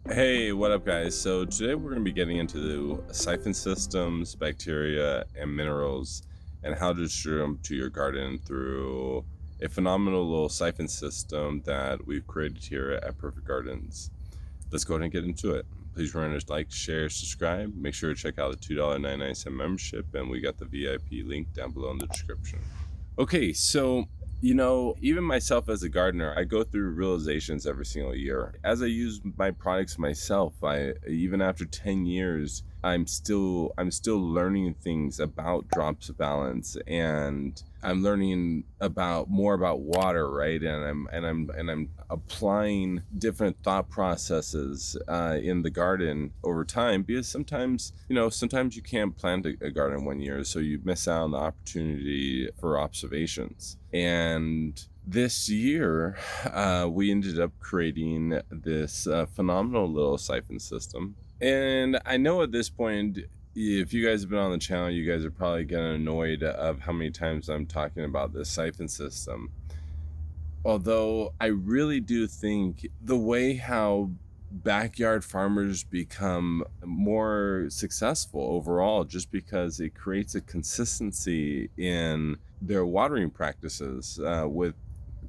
Hey, what up, guys? So today we're going to be getting into the siphon systems, bacteria, and minerals, and how to distribute them to your garden through a phenomenal little siphon system that we've created here at Perfect Gardens. Let's go ahead and get into it. Please remember to like, share, subscribe. Make sure to check out the $2.99 membership, and we got the VIP link down below in the description. Okay, so even myself as a gardener, I go through realizations every single year. As I use my products myself, I even after 10 years, I'm still learning things about drops of balance, and I'm learning about more about water, right? And I'm applying different thought processes in the garden over time, because sometimes you can't plant a garden 1 year, so you miss out on the opportunity for observations. And this year, we ended up creating this phenomenal little siphon system. And I know at this point, if you guys have been on the channel, you guys are probably getting annoyed of how many times I'm talking about this siphon system. Although I really do think the way how backyard farmers become more successful overall, just because it creates a consistency in their watering practices with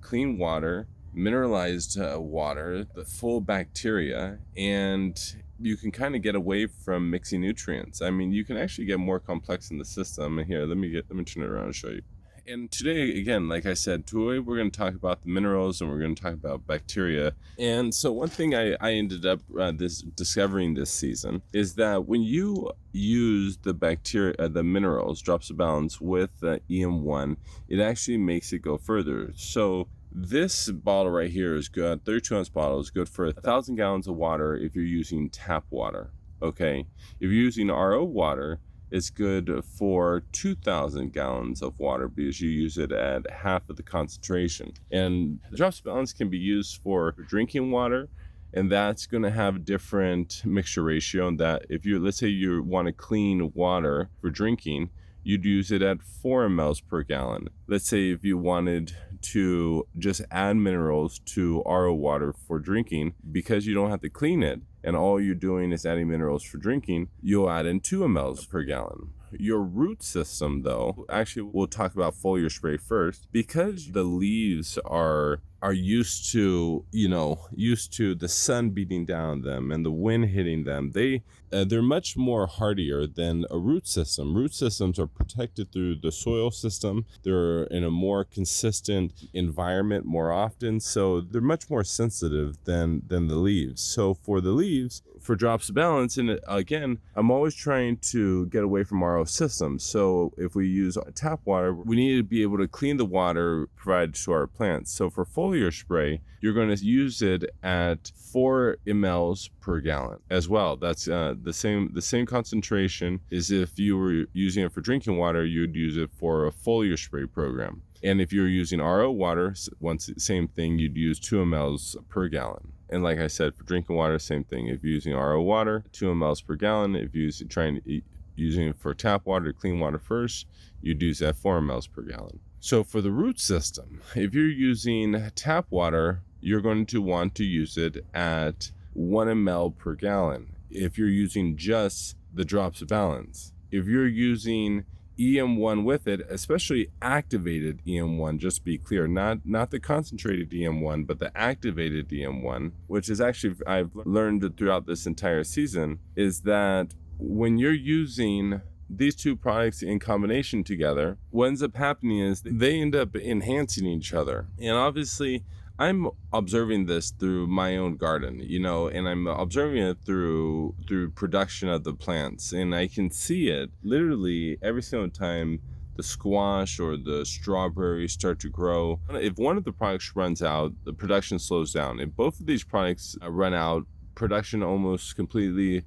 clean water, mineralized water, the full bacteria, and you can kind of get away from mixing nutrients. I mean, you can actually get more complex in the system. And here, let me turn it around and show you. And today, again, like I said, today we're going to talk about the minerals, and we're going to talk about bacteria. And so one thing I ended up discovering this season is that when you use the bacteria, the minerals, drops of balance with EM1, it actually makes it go further. So this bottle right here is good. 32-ounce bottle is good for 1,000 gallons of water if you're using tap water. Okay, if you're using RO water, it's good for 2,000 gallons of water because you use it at half of the concentration. And the drops balance can be used for drinking water, and that's going to have a different mixture ratio. And that if you, let's say you want to clean water for drinking, you'd use it at 4 mLs per gallon. Let's say if you wanted to just add minerals to RO water for drinking, because you don't have to clean it and all you're doing is adding minerals for drinking, you'll add in 2 mLs per gallon. Your root system, though, actually we'll talk about foliar spray first, because the leaves are used to the sun beating down on them and the wind hitting them. They're much more hardier than a root system. Root systems are protected through the soil system. They're in a more consistent environment more often, so they're much more sensitive than the leaves. So for the leaves, for drops of balance, and again, I'm always trying to get away from RO systems. So if we use tap water, we need to be able to clean the water provided to our plants. So for foliar spray, you're going to use it at 4 mLs per gallon as well. That's the same concentration as if you were using it for drinking water. You'd use it for a foliar spray program. And if you're using RO water, same thing, you'd use 2 mLs per gallon. And like I said, for drinking water, same thing. If you're using RO water, 2 mLs per gallon. If you're using it for tap water, clean water first, you'd use that 4 mLs per gallon. So for the root system, if you're using tap water, you're going to want to use it at 1 ml per gallon. If you're using just the drops of balance, if you're using EM1 with it, especially activated EM1, just to be clear, not the concentrated EM1, but the activated EM1, which is actually, I've learned throughout this entire season, is that when you're using these two products in combination together, what ends up happening is they end up enhancing each other. And obviously, I'm observing this through my own garden, and I'm observing it through production of the plants. And I can see it literally every single time the squash or the strawberries start to grow. If one of the products runs out, the production slows down. If both of these products run out, production almost completely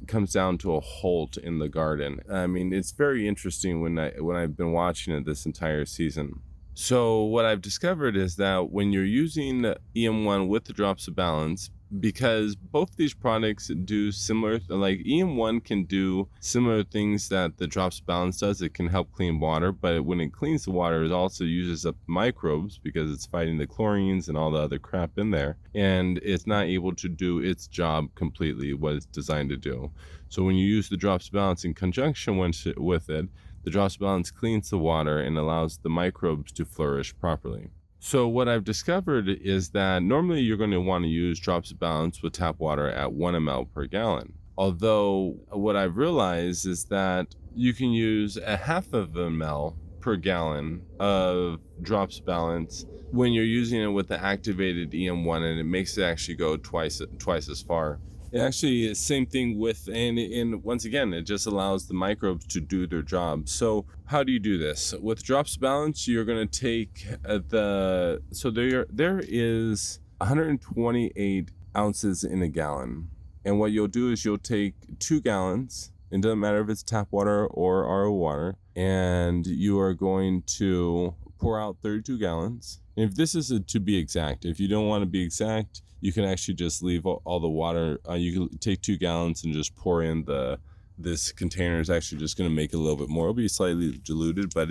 comes down to a halt in the garden. I mean, it's very interesting when I've been watching it this entire season. So what I've discovered is that when you're using EM1 with the drops of balance, because both these products do similar, like EM1 can do similar things that the drops balance does. It can help clean water, but when it cleans the water, it also uses up microbes because it's fighting the chlorines and all the other crap in there, and it's not able to do its job completely what it's designed to do. So when you use the drops balance in conjunction with it, the drops balance cleans the water and allows the microbes to flourish properly. So what I've discovered is that normally you're going to want to use drops balance with tap water at 1 ml per gallon. Although what I've realized is that you can use a half of an ml per gallon of drops balance when you're using it with the activated EM1, and it makes it actually go twice as far. It actually is same thing with, and once again, it just allows the microbes to do their job. So how do you do this? With drops balance, you're going to take so there is 128 ounces in a gallon. And what you'll do is you'll take 2 gallons, it doesn't matter if it's tap water or RO water, and you are going to pour out 32 gallons. And if this is to be exact, if you don't want to be exact, you can actually just leave all the water. You can take 2 gallons and just pour in this container is actually just going to make it a little bit more. It'll be slightly diluted, but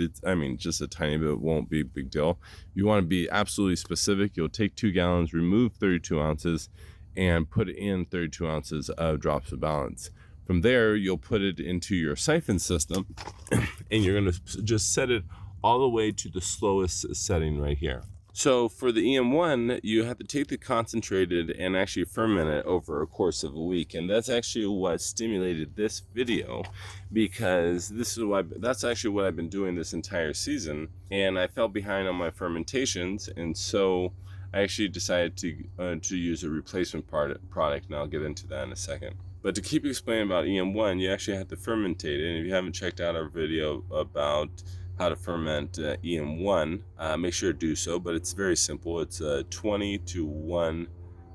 just a tiny bit. It won't be a big deal. If you want to be absolutely specific, you'll take 2 gallons, remove 32 ounces, and put in 32 ounces of drops of balance. From there, you'll put it into your siphon system, and you're going to just set it all the way to the slowest setting right here. So for the EM1, you have to take the concentrated and actually ferment it over a course of a week. And that's actually what stimulated this video, because that's actually what I've been doing this entire season. And I fell behind on my fermentations. And so I actually decided to use a replacement product, and I'll get into that in a second. But to keep explaining about EM1, you actually have to fermentate it. And if you haven't checked out our video about how to ferment EM1, make sure to do so, but it's very simple. It's a 20 to 1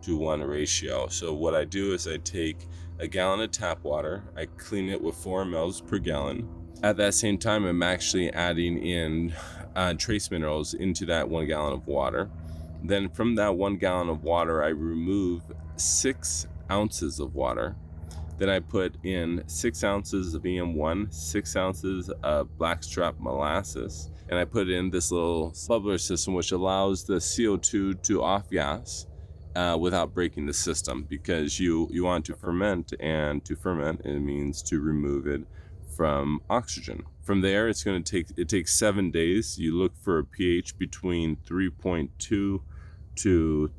to 1 ratio. So what I do is I take a gallon of tap water, I clean it with 4 mLs per gallon. At that same time, I'm actually adding in trace minerals into that 1 gallon of water. Then from that 1 gallon of water, I remove 6 ounces of water. Then I put in 6 ounces of EM1, 6 ounces of blackstrap molasses, and I put in this little bubbler system, which allows the CO2 to off gas without breaking the system, because you want to ferment, and to ferment, it means to remove it from oxygen. From there, it takes 7 days. You look for a pH between 3.2 to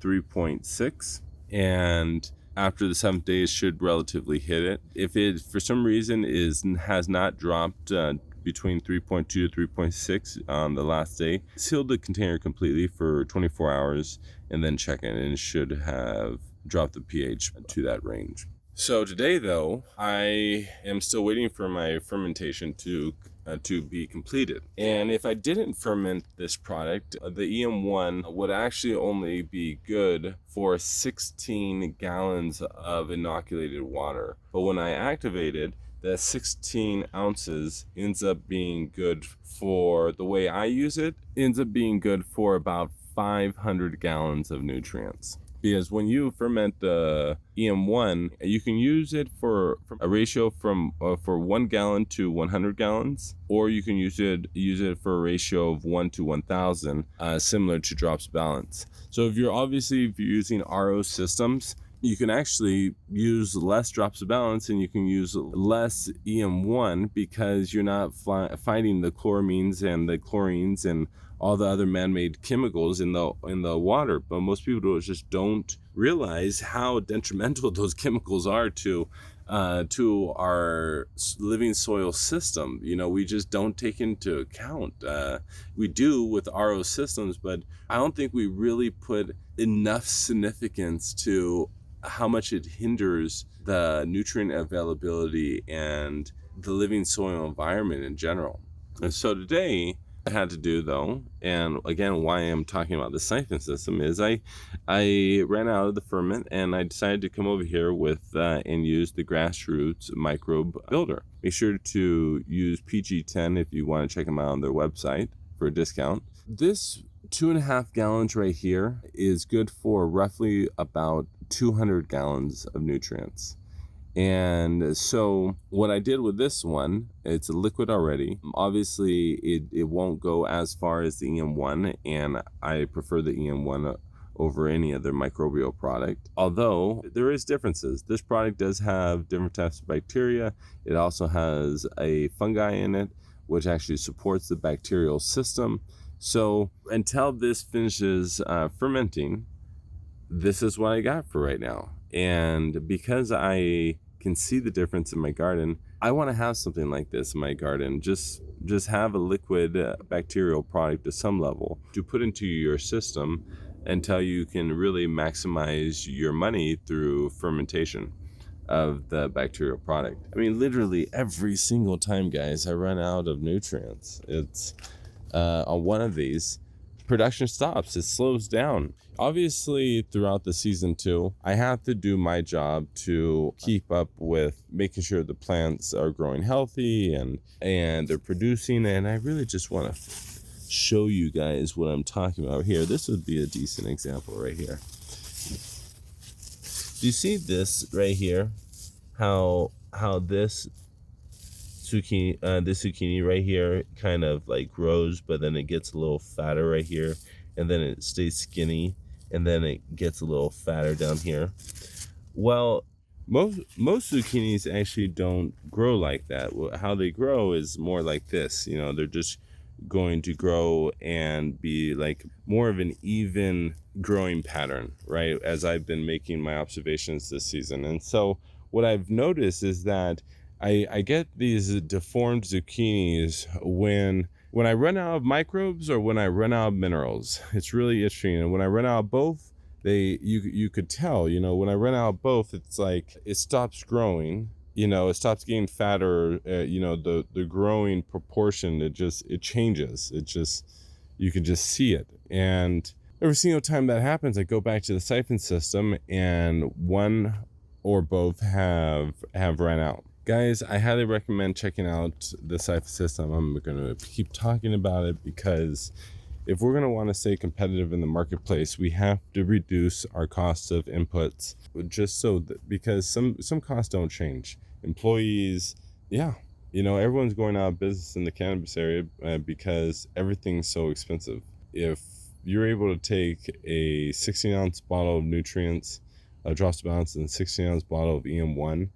3.6, and after the 7th day, it should relatively hit it. If it, for some reason, has not dropped between 3.2 to 3.6 on the last day, seal the container completely for 24 hours and then check it, and it should have dropped the pH to that range. So today, though, I am still waiting for my fermentation to be completed. And if I didn't ferment this product, the EM1 would actually only be good for 16 gallons of inoculated water. But when I activate it, that 16 ounces ends up being good for, the way I use it, ends up being good for about 500 gallons of nutrients. Because when you ferment the EM1, you can use it for a ratio from for 1 gallon to 100 gallons, or you can use it for a ratio of 1 to 1,000, similar to drops balance. So if you're using RO systems, you can actually use less drops of balance, and you can use less EM1 because you're not fighting the chloramines and the chlorines and all the other man-made chemicals in the water. But most people just don't realize how detrimental those chemicals are to our living soil system. We just don't take into account. We do with RO systems, but I don't think we really put enough significance to how much it hinders the nutrient availability and the living soil environment in general. And so today, I had to do, though, and again, why I'm talking about the siphon system is I ran out of the ferment, and I decided to come over here with and use the Grassroots microbe builder. Make sure to use PG10 if you want to check them out on their website for a discount. This 2.5 gallons right here is good for roughly about 200 gallons of nutrients. And so what I did with this one, it's a liquid already. Obviously, it won't go as far as the EM1, and I prefer the EM1 over any other microbial product. Although there is differences. This product does have different types of bacteria. It also has a fungi in it, which actually supports the bacterial system. So until this finishes fermenting, this is what I got for right now. And because I can see the difference in my garden, I want to have something like this in my garden. Just have a liquid bacterial product to some level to put into your system until you can really maximize your money through fermentation of the bacterial product. I mean, literally every single time, guys, I run out of nutrients. It's on one of these, production stops, it slows down. Obviously, throughout the season too, I have to do my job to keep up with making sure the plants are growing healthy and they're producing. And I really just want to show you guys what I'm talking about here. This would be a decent example right here. Do you see this right here? How this zucchini right here kind of like grows, but then it gets a little fatter right here, and then it stays skinny, and then it gets a little fatter down here. Well, most zucchinis actually don't grow like that. How they grow is more like this. You know, they're just going to grow and be like more of an even growing pattern, right? As I've been making my observations this season. And so what I've noticed is that I get these deformed zucchinis when I run out of microbes or when I run out of minerals. It's really interesting. And when I run out of both, you could tell, you know, when I run out of both, it's like it stops growing, you know, it stops getting fatter, you know, the growing proportion, it changes. You can just see it. And every single time that happens, I go back to the Siphon System and one or both have run out. Guys, I highly recommend checking out the Siphon System. I'm going to keep talking about it because if we're going to want to stay competitive in the marketplace, we have to reduce our costs of inputs, just so that, because some costs don't change. Employees, yeah, you know, everyone's going out of business in the cannabis area because everything's so expensive. If you're able to take a 16-ounce bottle of nutrients, drops of balance, and 16-ounce bottle of EM1,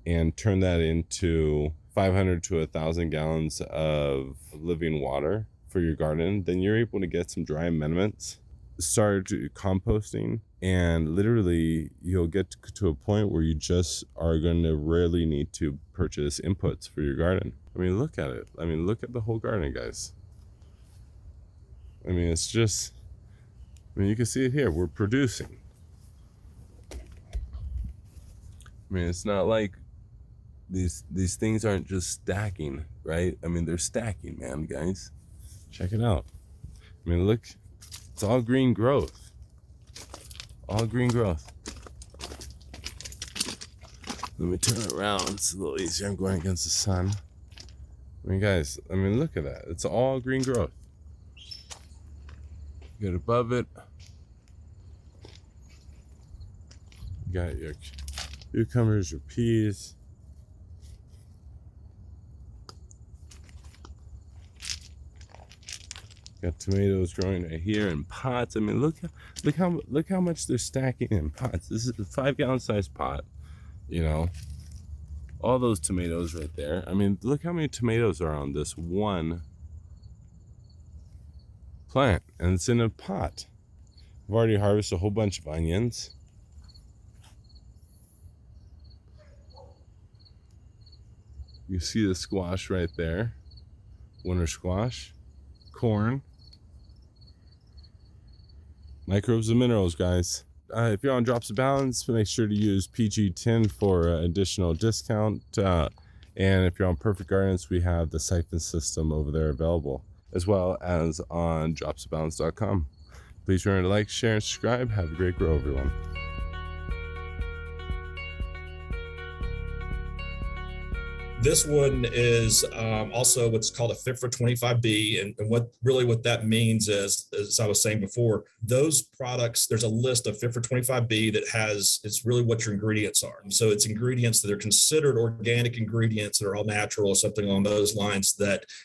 and turn that into 500 to 1,000 gallons of living water for your garden, then you're able to get some dry amendments, start composting, and literally you'll get to a point where you just are going to rarely need to purchase inputs for your garden. I mean, look at it. I mean, look at the whole garden, guys. I mean, it's just, I mean, you can see it here. We're producing. I mean, it's not like these things aren't just stacking, right? I mean, they're stacking, man, guys. Check it out. I mean, look, it's all green growth. All green growth. Let me turn it around. It's a little easier. I'm going against the sun. I mean, guys, I mean, look at that. It's all green growth. Get above it. You got your cucumbers, your peas. Got tomatoes growing right here in pots. I mean, look how much they're stacking in pots. This is a 5-gallon size pot, you know. All those tomatoes right there. I mean, look how many tomatoes are on this one plant, and it's in a pot. I've already harvested a whole bunch of onions. You see the squash right there. Winter squash. Corn. Microbes and minerals, guys. If you're on Drops of Balance, make sure to use PG10 for additional discount. And if you're on Perfect Gardens, we have the Siphon System over there available, as well as on dropsofbalance.com. Please remember to like, share, and subscribe. Have a great grow, everyone. This one is also what's called a fit for 25B. And what that means is, as I was saying before, those products, there's a list of fit for 25B that it's really what your ingredients are. So it's ingredients that are considered organic ingredients that are all natural or something along those lines that